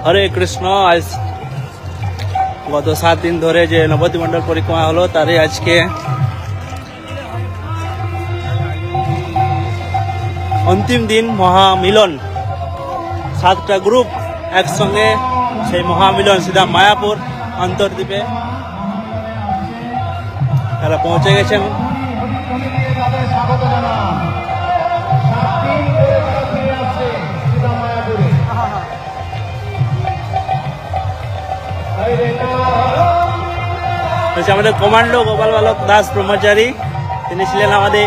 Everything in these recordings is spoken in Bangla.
হরে কৃষ্ণ। আজ গত 7 দিন ধরে যে নবদ্বীপ মণ্ডল পরিক্রমা হলো তারই আজকে অন্তিম দিন মহামিলন। 7টা গ্রুপ একসঙ্গে সেই মহামিলন সিধা মায়াপুর অন্তর্দ্বীপে তারা পৌঁছে গেছেন। আমাদের কমান্ডো গোপাল বালক দাস ব্রহ্মচারী, তিনি ছিলেন আমাদের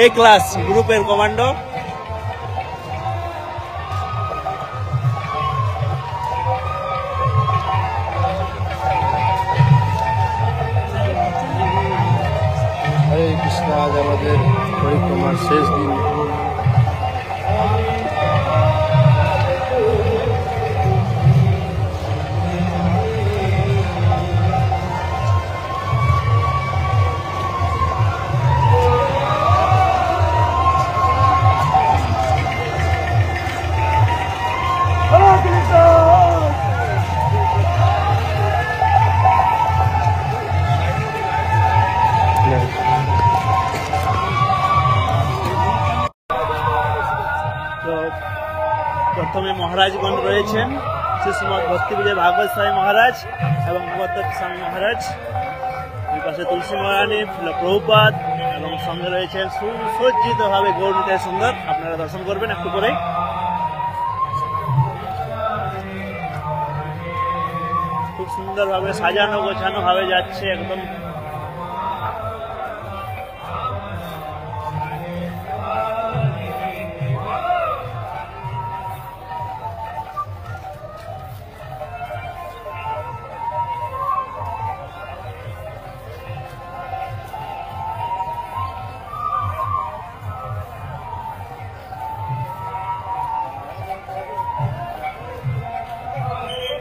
এ ক্লাস গ্রুপের কমান্ডো। হরে কৃষ্ণ। আজ আমাদের পরিক্রমার শেষ দিন। প্রথমে মহারাজগণ রয়েছেন, শ্রীশ্রীমদ ভক্তি বিজয় ভাগবত স্বামী মহারাজ এবং ভগবত স্বামী মহারাজ। দুই পাশে তুলসী মহারানী, প্রভুপাদ এবং সঙ্গে রয়েছেন সুসজ্জিত ভাবে গৌরীতে সুন্দর। আপনারা দর্শন করবেন একটু করে। খুব সুন্দর ভাবে সাজানো গোছানো ভাবে যাচ্ছে একদম।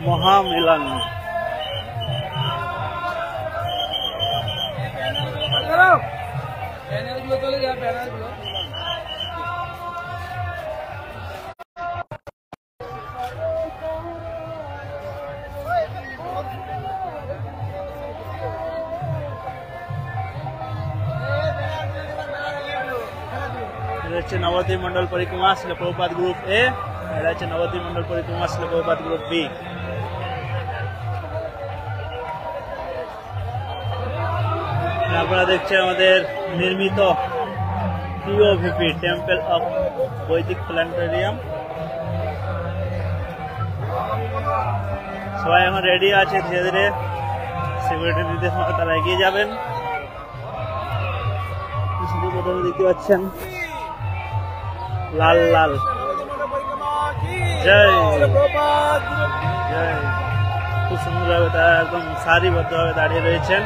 মহামিলন। হচ্ছে নবদ্বীপ মন্ডল পরিক্রমা শিল প্রভুপাদ গ্রুপ এ, এটা হচ্ছে নবদ্বীপ মন্ডল পরিক্রমা শিল প্রভুপাদ গ্রুপ বি। আপনারা দেখছেন আমাদের নির্মিত টিওভিপি টেম্পল অফ বৈদিক প্ল্যানেটোরিয়াম। সবাই এখন রেডি আছে, ধীরে ধীরে সিকিউরিটি নির্দেশ মতো তারা এগিয়ে যাবেন। প্রথমে দেখতে পাচ্ছেন লাল লাল জয় জয়। খুব সুন্দরভাবে তারা একদম সারিবদ্ধভাবে দাঁড়িয়ে রয়েছেন।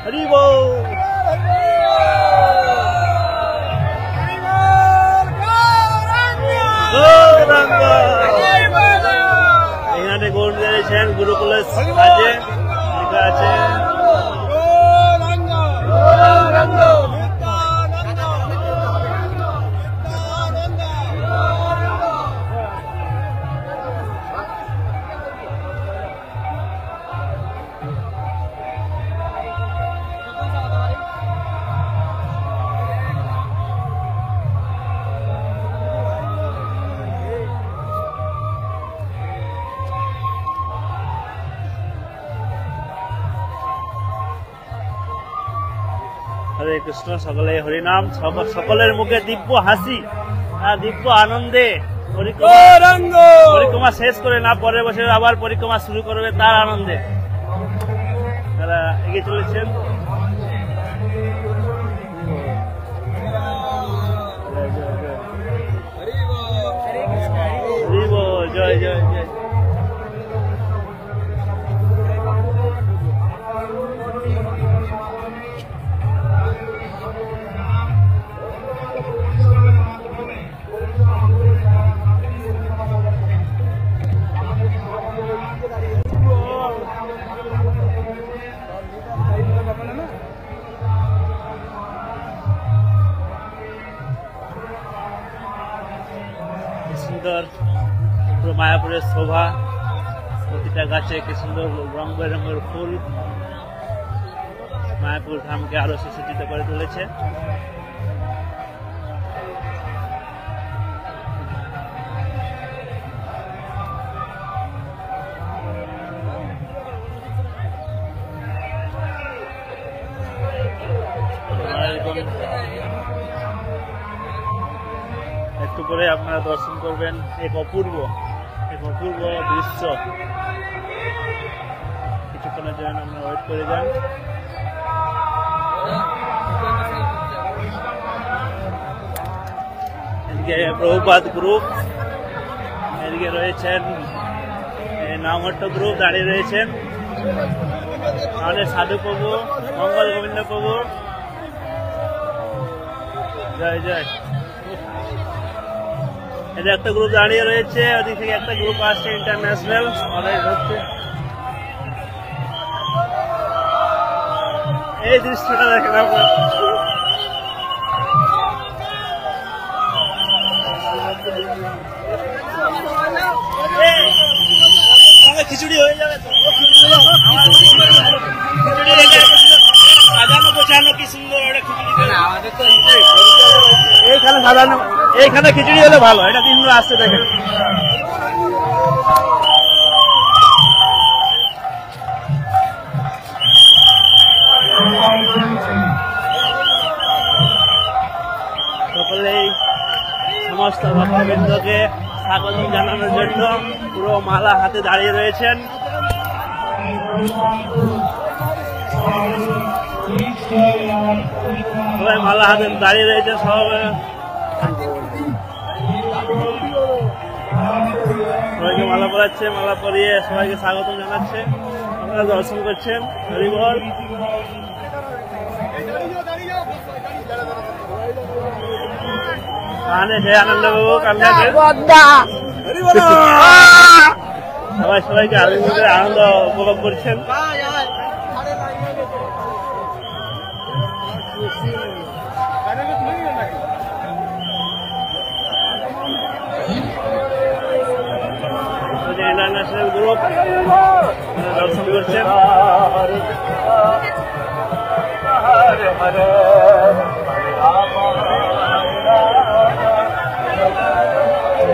হরি বল। এখানে গৌর দিয়েছেন গুরুকুলের কাজে লেখা আছে হরে কৃষ্ণ। সকলে হরিনাম, সকলের মুখে দিব্য হাসি আর দিব্য আনন্দে পরিক্রমা শেষ করে না পরের বছর আবার পরিক্রমা শুরু করবে তার আনন্দে তারা এগিয়ে চলেছেন। জয় জয় জয়। সুন্দর পুরো মায়াপুরের শোভা, প্রতিটা গাছে কি সুন্দর রং বেরঙের ফুল মায়াপুর ধামকে আরো সুসজ্জিত করে তুলেছে। একটু পরে আপনারা দর্শন করবেন এক অপূর্ব দৃশ্য। কিছুক্ষণের জন্য আমরা ওয়েট করে যান। এদিকে প্রভুপাদ গ্রুপ, এদিকে রয়েছেন নামহট্ট গ্রুপ দাঁড়িয়ে রয়েছেন, আমাদের সাধু প্রভু, মঙ্গল গোবিন্দ প্রভু, জয় জয়। এটা একটা গ্রুপ দাঁড়িয়ে রয়েছে, ওদিক থেকে একটা গ্রুপ আসছে ইন্টারন্যাশনাল অর্ডার হচ্ছে। এই দৃশ্যটা দেখেন আপনার, খিচুড়ি হয়ে যাবে তো, সাজানো গোছানো কি সুন্দর এইখানে সাজানো, এইখানে খিচুড়ি হলে ভালো, এটা দিনগুলো আসছে দেখেন। সকলেই সমস্ত ভক্তবৃন্দকে স্বাগত জানানোর জন্য পুরো মালা হাতে দাঁড়িয়ে রয়েছেন। সবাই মালা হাতে দাঁড়িয়ে রয়েছে, সবাইকে মালা পরাচ্ছে, মালা পরিয়ে সবাইকে স্বাগত জানাচ্ছে। আপনারা দর্শন করছেন, হরি বল। আনন্দ বাবু সবাই সবাইকে আনন্দ উপভোগ করছেন। ইন্টারন্যাশনাল গ্রুপ দর্শন করছেন।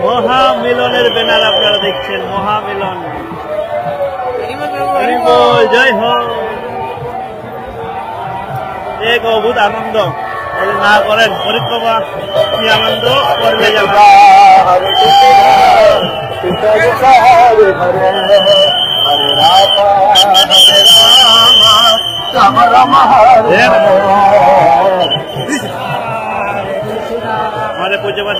মহামিলনের ব্যানার আপনারা দেখছেন, মহামিলন। জয় হোক, এক অদ্ভুত আনন্দ। না করেন পরিক্রমা, কি আনন্দ করবে যাবে। আমাদের পূজ্যপাঠ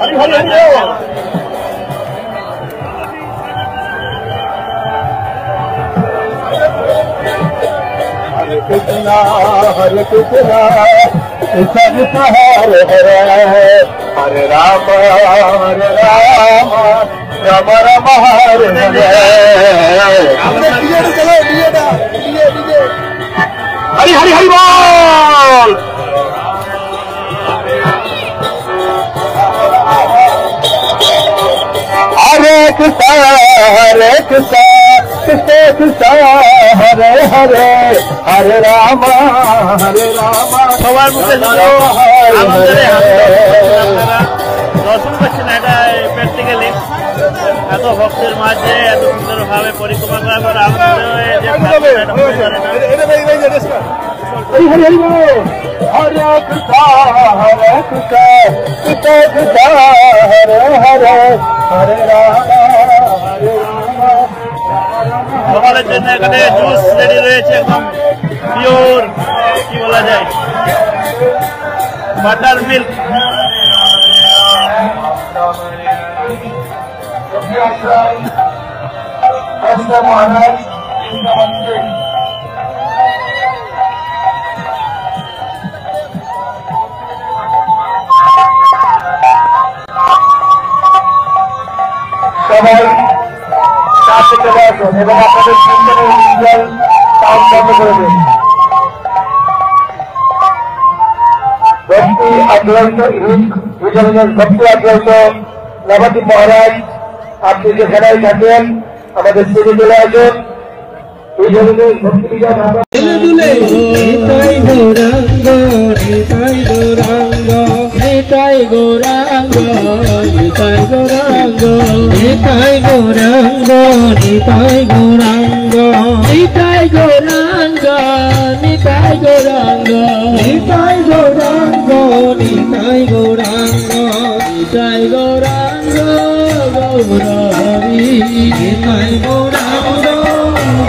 Hare Krishna, Hare Krishna, Krishna Hare Hare, Hare Rama, Rama Rama Hare Hare. Hari Hari Hari Bol. Hare Krishna, Hare Krishna, Krishna Krishna, Hare Hare, Hare Rama, Hare Rama. সবার মুখে দর্শন করছেন, এটা প্র্যাকটিক্যালি এত ভক্তের মাঝে এত সুন্দর ভাবে পরিক্রমা করার আনন্দ Hare Hare Bol. Hare Krishna, Hare Krishna, Krishna Krishna, Hare Hare, Hare Rama, Hare Rama. সকালের জন্য এখানে জুস রেডি রয়েছে, একদম পিওর, কি বলা যায়, বাটার মিল্ক। সবাই কাছে চলে আসুন এবং আপনাদের সুন্দরের উজ্জ্বল কাজ বন্ধ করে দিন। भक्ति अग्रस्त भक्ति अग्रस्त नवदीप महाराज আপনি যেখানেই থাকেন আমাদের স্টেজে চলে আসুন। এই ধরনের ভক্তি বিজয় ভাগবত নিতাই গৌরাঙ্গ নিতাই গৌরাঙ্গ নিতাই গৌরাঙ্গ নিতাই গৌরাঙ্গ নিতাই গৌরাঙ্গ নিতাই গৌরাঙ্গ নিতাই গৌরাঙ্গ নিতাই গৌরাঙ্গ নিতাই গৌরাঙ্গ নিতাই গৌরাঙ্গ নিতাই গৌরাঙ্গ গৌরহরি নিতাই গৌরাঙ্গ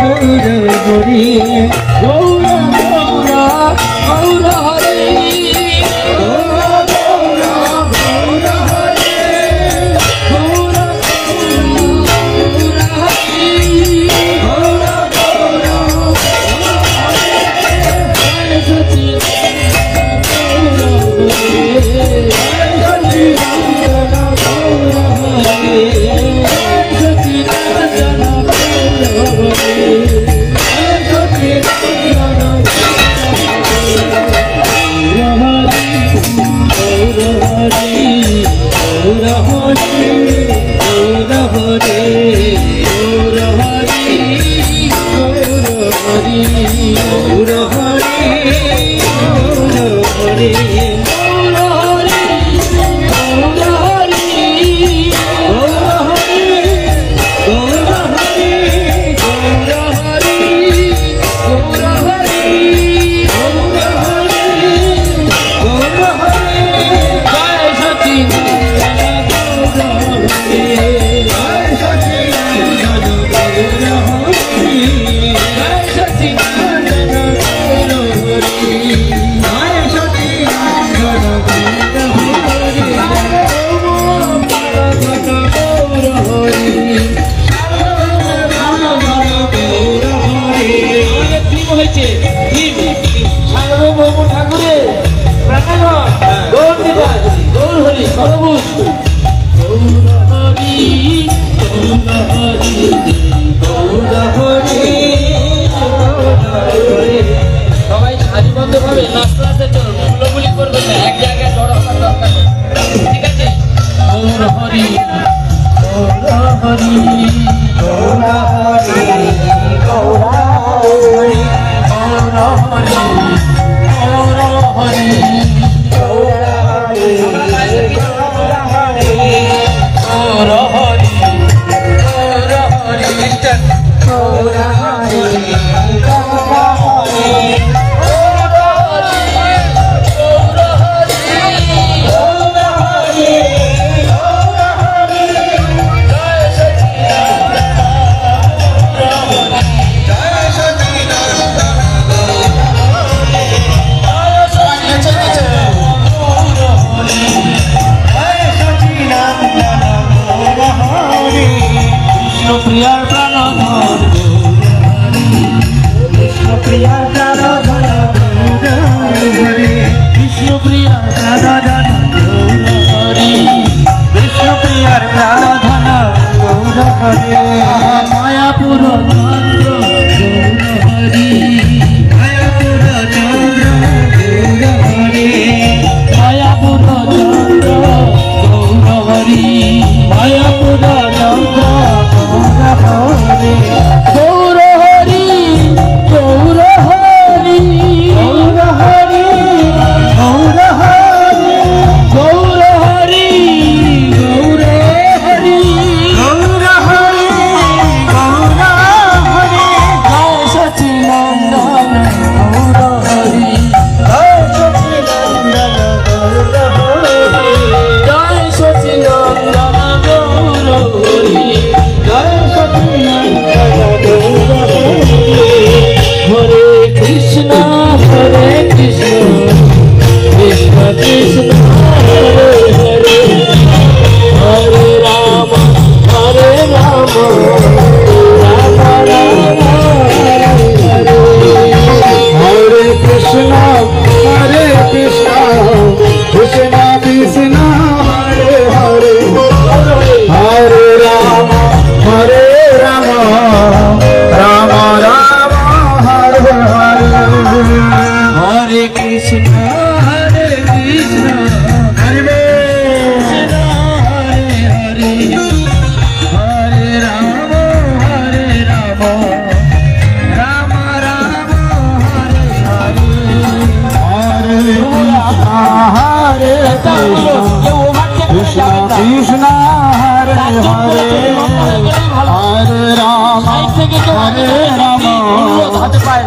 গৌরহরি গৌর গৌর গৌর হরে গৌর গৌর গৌর হরে গৌর গৌর হরে গৌর গৌর সচি গৌর হরে সচি সবাই সারিবদ্ধ ভাবে নাচতে নাচতে গুলোগুলি করবে না, এক জায়গায় জড়ো হওয়ার দরকার নেই, ঠিক আছে? গৌর হরি গৌর হরি গৌর হরি গৌর হরি গৌর হরি গৌর হরি গৌর হরি গৌর হরি প্রিয়ার প্রাণধন কৃষ্ণ প্রিয়ার প্রাণধন হরে কৃষ্ণ প্রিয়ার প্রাণধন হরে কৃষ্ণ প্রিয়ার প্রাণধন গৌর হরে মায়াপুর চন্দ্র গৌর হরি মায়াপুর চন্দ্র গৌর হরে মায়াপুর চন্দ্র গৌর হরি মায়াপুর চন্দ্র গৌর হরি গৌর হরি গৌর হরি গৌর হরি গৌর হরি গৌর হরি গৌর হরি গৌর হরি জয় সচিনন্দন গৌর হরি জয় সচিনন্দন গৌর হরি জয় সচিনন্দন গৌর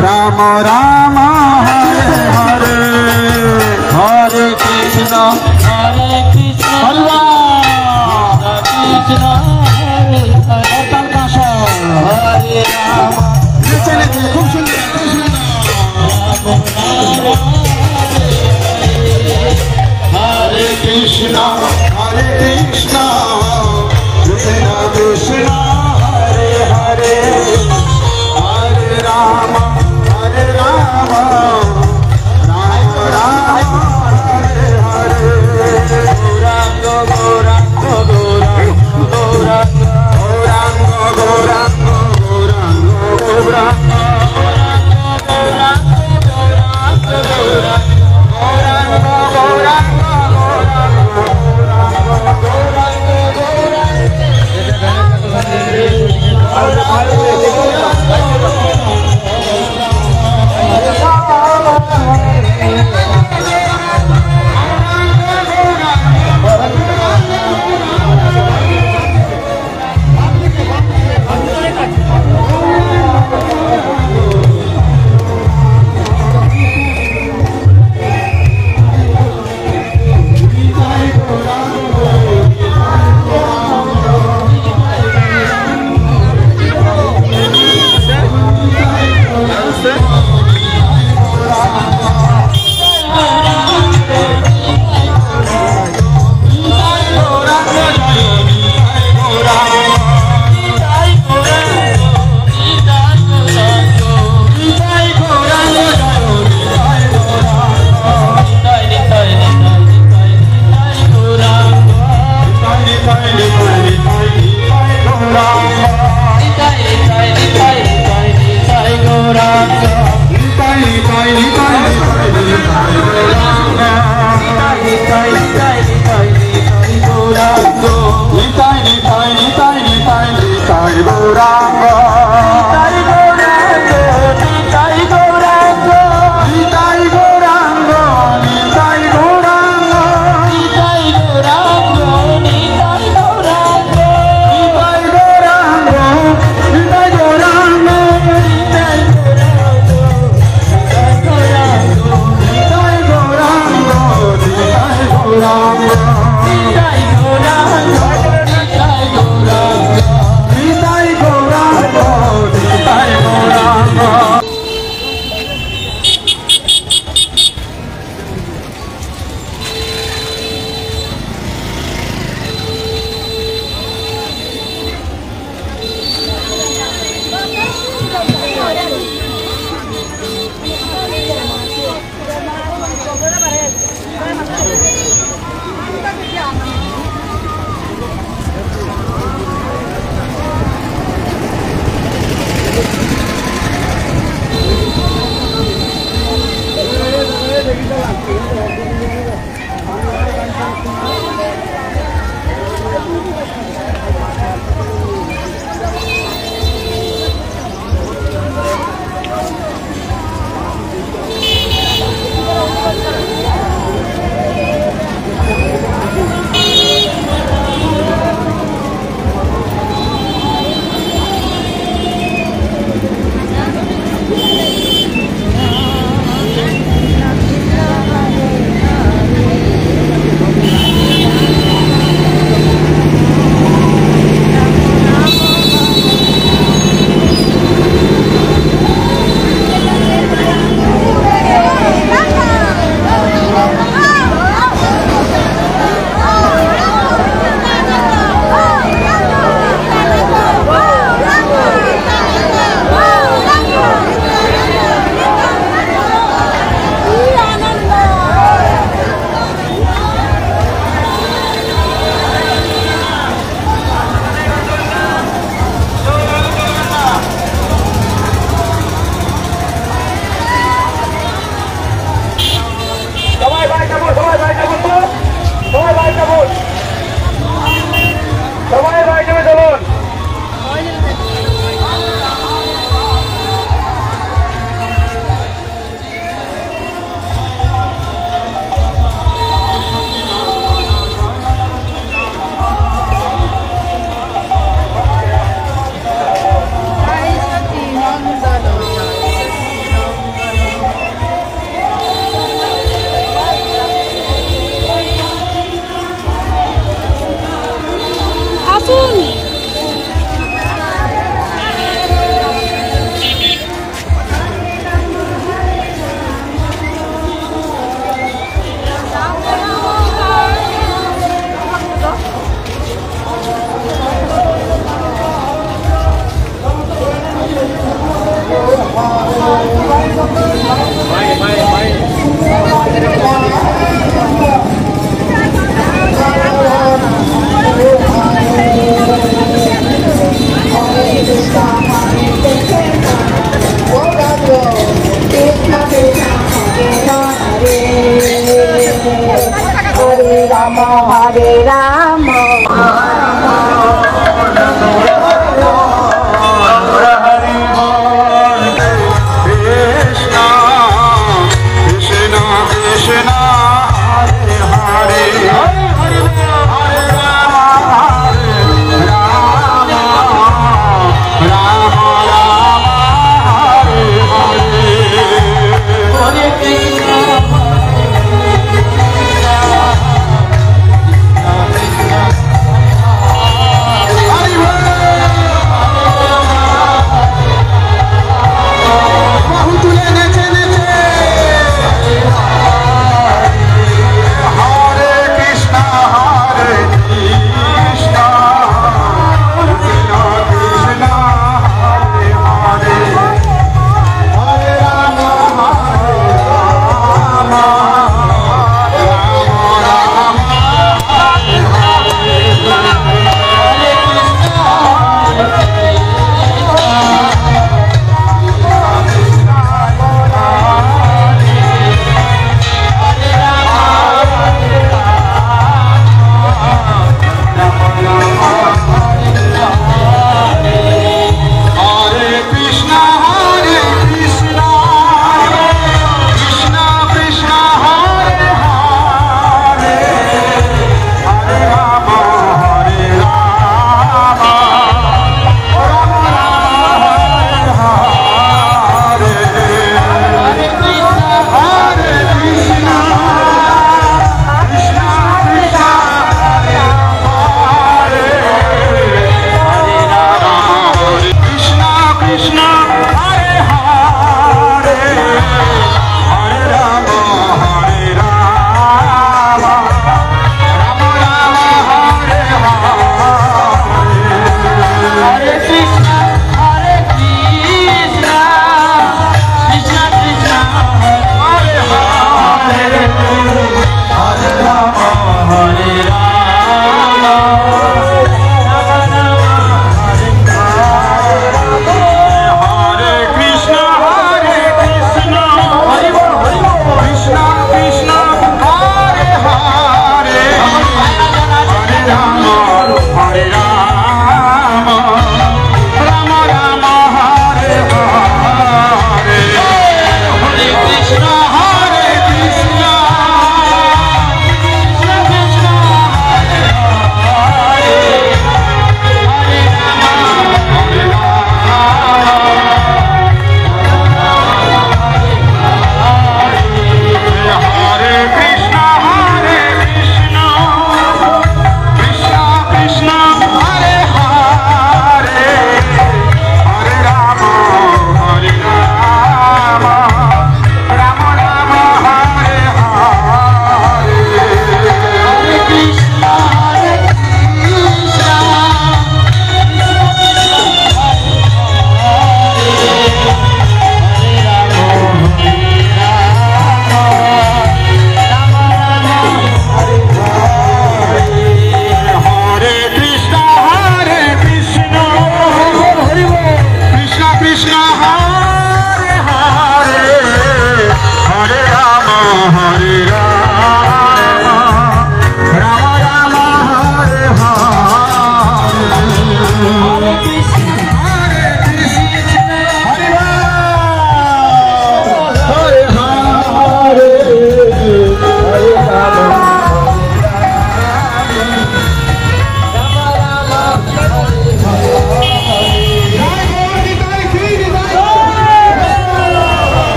রাম রাম হরে হরে হরে কৃষ্ণ হরে কৃষ্ণ কৃষ্ণ হরে রাম খুব সুন্দর হরে কৃষ্ণ কৃষ্ণ কৃষ্ণ হরে হরে হরে রাম রাম রাম হরে হরে গৌরাঙ্গ গৌরাঙ্গ গৌরাঙ্গ গৌরাঙ্গ গৌরাঙ্গ গৌরাঙ্গ গৌরাঙ্গ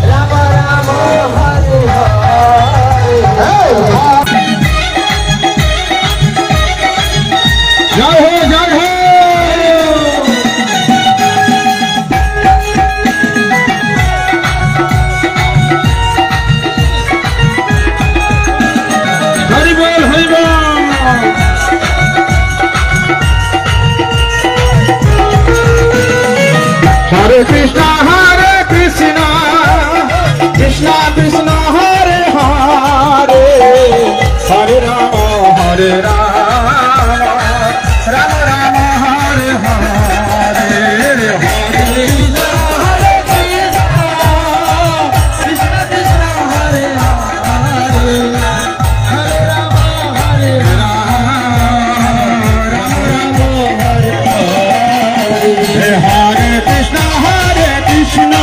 রাম রাম হরে হরে জয় হো জয় হো হরি বল হরি বল হরে কৃষ্ণ কৃষ্ণ কৃষ্ণ হরে হরে হরে রাম হরে রাম রাম রাম হরে হরে হরে কৃষ্ণ হরে কৃষ্ণ কৃষ্ণ কৃষ্ণ হরে হরে হরে রাম হরে রাম রাম রাম হরে হরে হরে কৃষ্ণ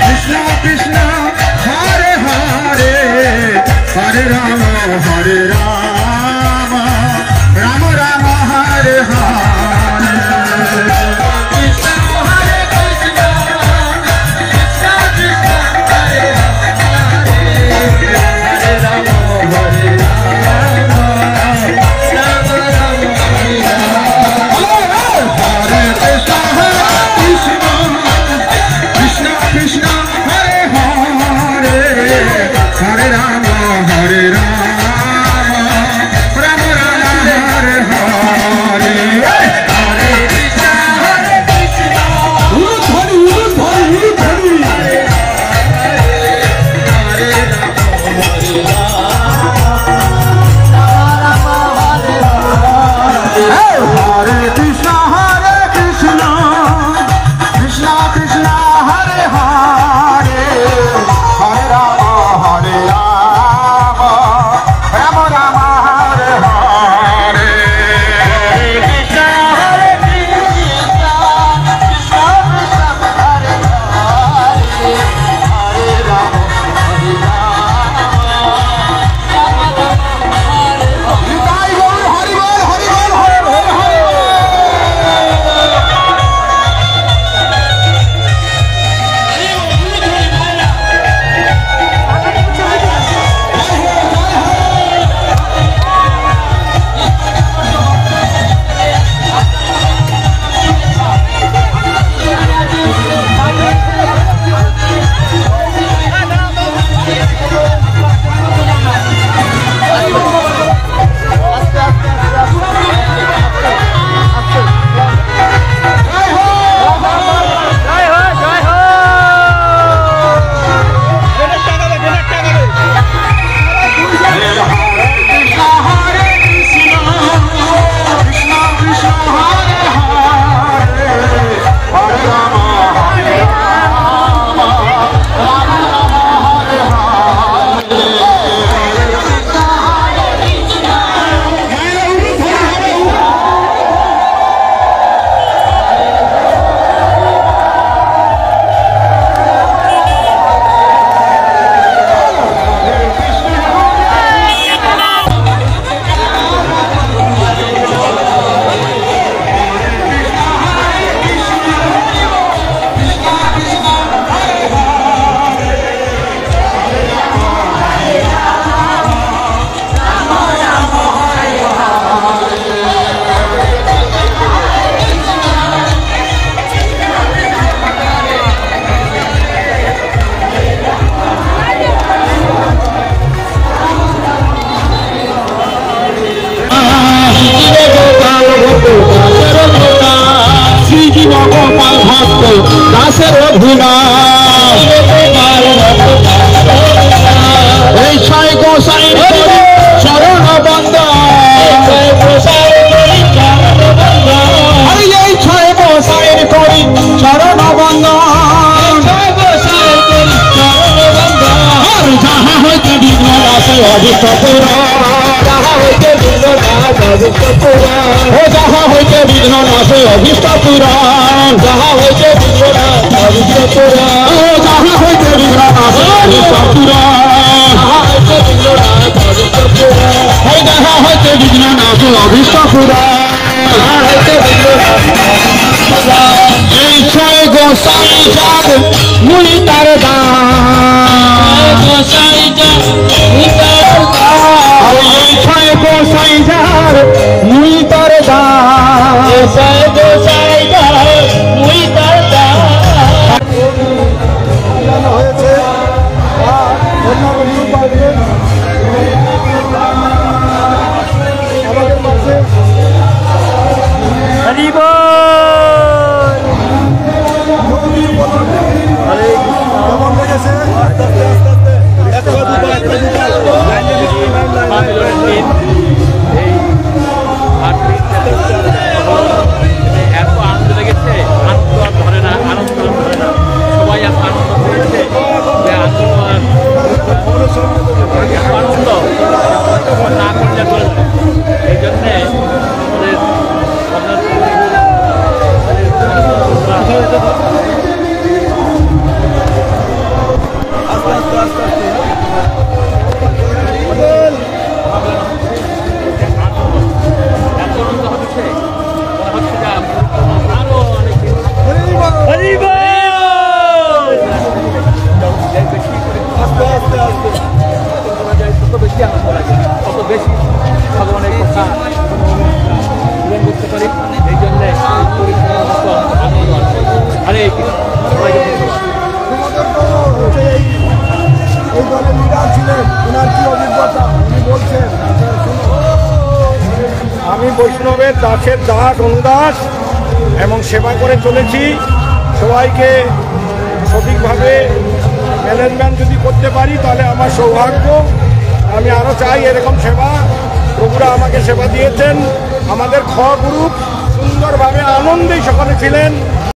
কৃষ্ণ কৃষ্ণ হরে হরে হরে রাম হরে রাম রাম রাম হরে হরে কৃষ্ণ হরে কৃষ্ণ কৃষ্ণ কৃষ্ণ হরে হরে হরে রাম হরে রাম রাম রাম হরে হরে কৃষ্ণ কৃষ্ণ কৃষ্ণ হরে হরে হরে রাম হরে রাম রাম রাম হরে হরে হরে কৃষ্ণ হরে কৃষ্ণ ধরি ধরি ধরি হরে রাম হরে রাম হরে কৃষ্ণ কৃষ্ণ কৃষ্ণ হরে হরে হরে রাম হরে রাম রাম রাম হরে হরে কৃষ্ণ হরে কৃষ্ণ কৃষ্ণ কৃষ্ণ হরে হরে হরে রাম হরে রাম হরি বল হরি বল হরি বল হরে হরে দাসের অধুনা এই ছয় গোসাই চরণ বন্দ এই ছয় গোসাই করি চরণ বন্দ যাহা হইতে বিঘ্ন দাসে অভিষ্ট পুর যাহা হইতে বিঘ্ন নাশে অভিষ্ট পুরাণ যাহা হইতে বিঘ্ন অভিষ্ট পুরাণ যাহা হইতে বিঘ্ন নাশে অভিষ্ট পুরাণ যাহা হইতে বিঘ্ন নাশে অভিষ্ট পুরাণ এই ছয় গোসাই যাদের গোসাই যা নিতার ছয় গোসাই যার মুই তার দাস গোসাই গোসাই যা মুই তার হয়েছে আর অন্যান্য গ্রুপ আসবে আমাদের মাঝে। কেমন লেগেছে? এত আনন্দ লেগেছে, আনন্দ আর ধরে না, আনন্দ আর ধরে না। সবাই এত আনন্দ করেছে যে আনন্দ না করলে চলবে। এই জন্যে তত বেশি আনন্দ লাগে, তত বেশি ভগবানের কথা পূরণ করতে পারি। এই জন্যে পরিশ্রমের মতো আনন্দ আছে। আরে সবাইকে ধন্যবাদ। এই দলের লিডার ছিলেন, ওনার কি অভিজ্ঞতা উনি বলছেন। আমি বৈষ্ণবের দাসের দাস অনুদাস এবং সেবা করে চলেছি। সবাইকে সঠিকভাবে ম্যানেজমেন্ট যদি করতে পারি তাহলে আমার সৌভাগ্য। আমি আরও চাই এরকম সেবা। প্রভুরা আমাকে সেবা দিয়েছেন। আমাদের খ গ্রুপ সুন্দরভাবে আনন্দেই সকলে ছিলেন।